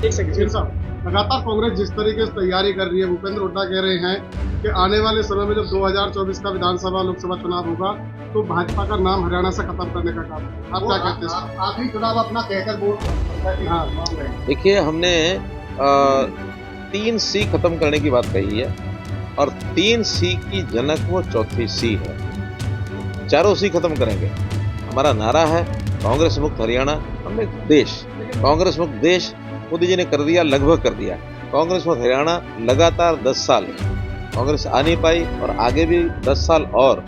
एक सेकंड साहब, लगातार कांग्रेस जिस तरीके से तैयारी कर रही है, भूपेंद्र हुड्डा कह रहे हैं कि आने वाले समय में जब 2024 का विधानसभा लोकसभा चुनाव होगा तो भाजपा का नाम हरियाणा से खत्म करने का काम है। आप क्या कहते हैं? आखिरी चुनाव अपना कहकर बोल। हाँ, देखिए, हमने 3C खत्म करने की बात कही है और 3C की जनक वो चौथी C है। चारों C खत्म करेंगे। हमारा नारा है कांग्रेस मुक्त हरियाणा, हमने देश, कांग्रेस मुक्त देश मोदी जी ने कर दिया, लगभग कर दिया। कांग्रेस मुक्त हरियाणा लगातार 10 साल कांग्रेस आ नहीं पाई और आगे भी 10 साल और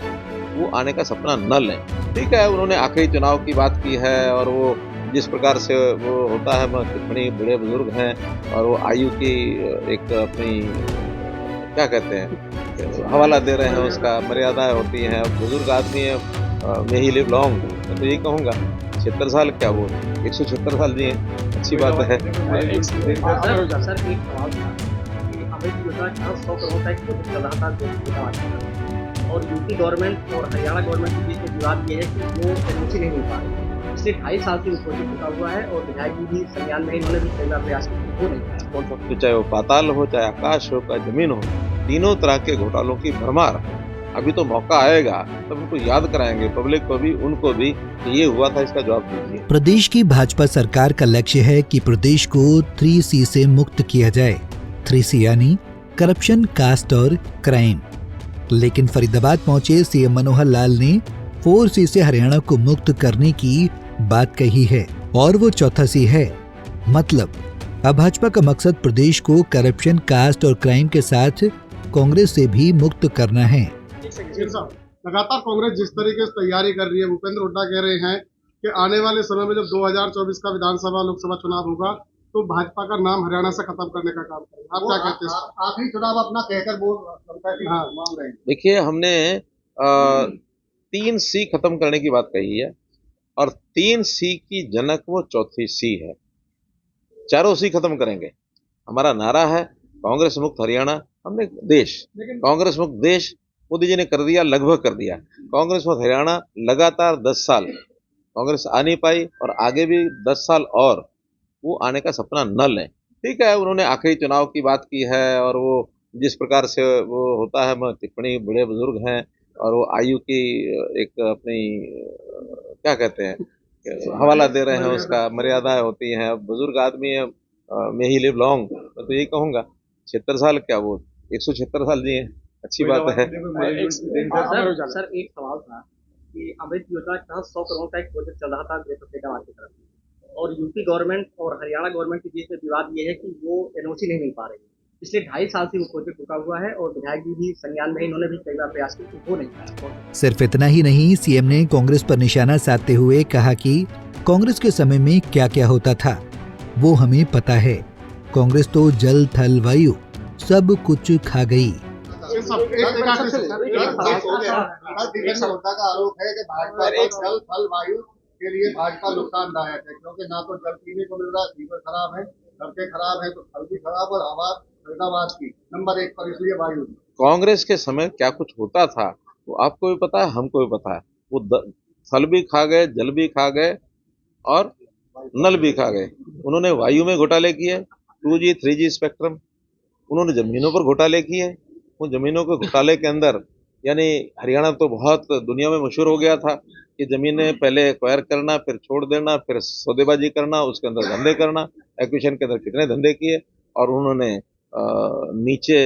वो आने का सपना न लें। ठीक है, उन्होंने आखिरी चुनाव की बात की है और वो जिस प्रकार से वो होता है, कितने बड़े बुजुर्ग हैं और वो आयु की एक अपनी क्या कहते हैं हवाला दे रहे हैं, उसका मर्यादाएं होती हैं। बुजुर्ग आदमी है, मे ही लिव लॉन्ग, मैं तो यही कहूँगा 76 साल क्या वो 176 साल जिए, अच्छी बात है। सर एक सवाल था कि अमित योजना का 100 करोड़ का एक प्रोजेक्ट चल रहा था और यूपी गवर्नमेंट और हरियाणा गवर्नमेंट के बीच में विवाद ये है कि वो एनओसी नहीं मिल पा रही। पिछले 2.5 साल से वो प्रोजेक्ट रुका हुआ है और विधायक जी भी संज्ञान में इन्होंने भी कई बार प्रयास किए, हो नहीं पाया। चाहे वो पाताल हो, चाहे आकाश हो, चाहे जमीन हो, तीनों तरह के घोटालों की भरमार। अभी तो मौका आएगा तब उनको याद कराएंगे, पब्लिक को भी, उनको भी, कि ये हुआ था, इसका जवाब दीजिए। प्रदेश की भाजपा सरकार का लक्ष्य है कि प्रदेश को 3C से मुक्त किया जाए। 3C यानी करप्शन, कास्ट और क्राइम। लेकिन फरीदाबाद पहुंचे सीएम मनोहर लाल ने 4C से हरियाणा को मुक्त करने की बात कही है और वो चौथा C है। मतलब अब भाजपा का मकसद प्रदेश को करप्शन, कास्ट और क्राइम के साथ कांग्रेस से भी मुक्त करना है। लगातार कांग्रेस जिस तरीके से तैयारी कर रही है, भूपेंद्र हुड्डा कह रहे हैं कि आने वाले समय में जब 2024 का विधानसभा लोकसभा चुनाव होगा तो भाजपा का नाम हरियाणा से खत्म करने का काम करेंगे। आप क्या कहते हैं? आखिरी चुनाव अपना कहकर बोल। हाँ, देखिए, हमने 3C खत्म करने की बात कही है और 3C की जनक वो चौथी C है। चारों C खत्म करेंगे। हमारा नारा है कांग्रेस मुक्त हरियाणा, हमने देश, कांग्रेस मुक्त देश मोदी जी ने कर दिया, लगभग कर दिया। कांग्रेस मुक्त हरियाणा लगातार 10 साल कांग्रेस आ नहीं पाई और आगे भी 10 साल और वो आने का सपना न लें। ठीक है, उन्होंने आखिरी चुनाव की बात की है और वो जिस प्रकार से वो होता है, कितने बड़े बुजुर्ग हैं और वो आयु की एक अपनी क्या कहते हैं हवाला दे रहे हैं, उसका मर्यादाएं होती हैं। बुजुर्ग आदमी है, मे ही लिव लॉन्ग, मैं तो यही कहूँगा 76 साल क्या वो 176 साल जिए, अच्छी बात है। सर एक सवाल था कि अमित योजना का 100 करोड़ का एक प्रोजेक्ट चल रहा था फरीदाबाद की तरफ और यूपी गवर्नमेंट और हरियाणा गवर्नमेंट के बीच में विवाद ये है कि वो एनओसी नहीं मिल पा रही। पिछले 2.5 साल से वो प्रोजेक्ट रुका हुआ है और विधायक जी भी संज्ञान में इन्होंने भी कई बार प्रयास किए, हो नहीं पाया। सिर्फ इतना ही नहीं, सीएम ने कांग्रेस पर निशाना साधते हुए कहा कि कांग्रेस के समय में क्या क्या होता था वो हमें पता है। कांग्रेस तो जल, थल, वायु सब कुछ खा गई। आरोप है कि भाजपा जल, थल, वायु के लिए भाजपा नुकसानदायक है, क्योंकि ना तो जल पीने को मिल रहा, लीवर खराब है, सड़कें खराब है, तो थल भी खराब और हवा फरीदाबाद की नंबर 1 पर, इसलिए वायु। कांग्रेस के समय क्या कुछ होता था वो आपको भी पता है, हमको भी पता है। वो थल भी खा गए, जल भी खा गए और नल भी खा गए। उन्होंने वायु में घोटाले किए, 2G 3G स्पेक्ट्रम, उन्होंने जमीनों पर घोटाले किए। उन जमीनों के घोटाले के अंदर यानी हरियाणा तो बहुत दुनिया में मशहूर हो गया था कि जमीनें पहले एक्वायर करना, फिर छोड़ देना, फिर सौदेबाजी करना, उसके अंदर धंधे करना। एक्विजिशन के अंदर कितने धंधे किए और उन्होंने नीचे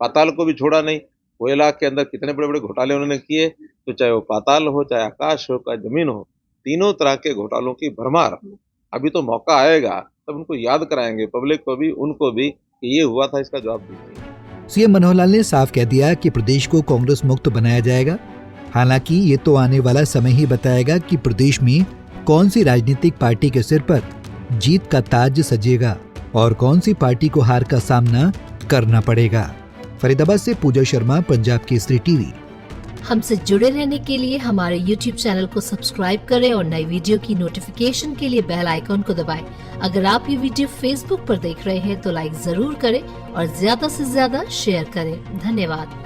पाताल को भी छोड़ा नहीं। कोयला के अंदर कितने बड़े बड़े घोटाले उन्होंने किए। तो चाहे वो पाताल हो, चाहे आकाश हो, चाहे जमीन हो, तीनों तरह के घोटालों की भरमार। अभी तो मौका आएगा तब उनको याद कराएंगे, पब्लिक को भी, उनको भी, कि ये हुआ था, इसका जवाब दीजिए। सीएम मनोहर लाल ने साफ कह दिया कि प्रदेश को कांग्रेस मुक्त बनाया जाएगा। हालांकि ये तो आने वाला समय ही बताएगा कि प्रदेश में कौन सी राजनीतिक पार्टी के सिर पर जीत का ताज सजेगा और कौन सी पार्टी को हार का सामना करना पड़ेगा। फरीदाबाद से पूजा शर्मा, पंजाब केसरी टीवी। हमसे जुड़े रहने के लिए हमारे YouTube चैनल को सब्सक्राइब करें और नई वीडियो की नोटिफिकेशन के लिए बेल आइकॉन को दबाएं। अगर आप ये वीडियो Facebook पर देख रहे हैं तो लाइक जरूर करें और ज्यादा से ज्यादा शेयर करें। धन्यवाद।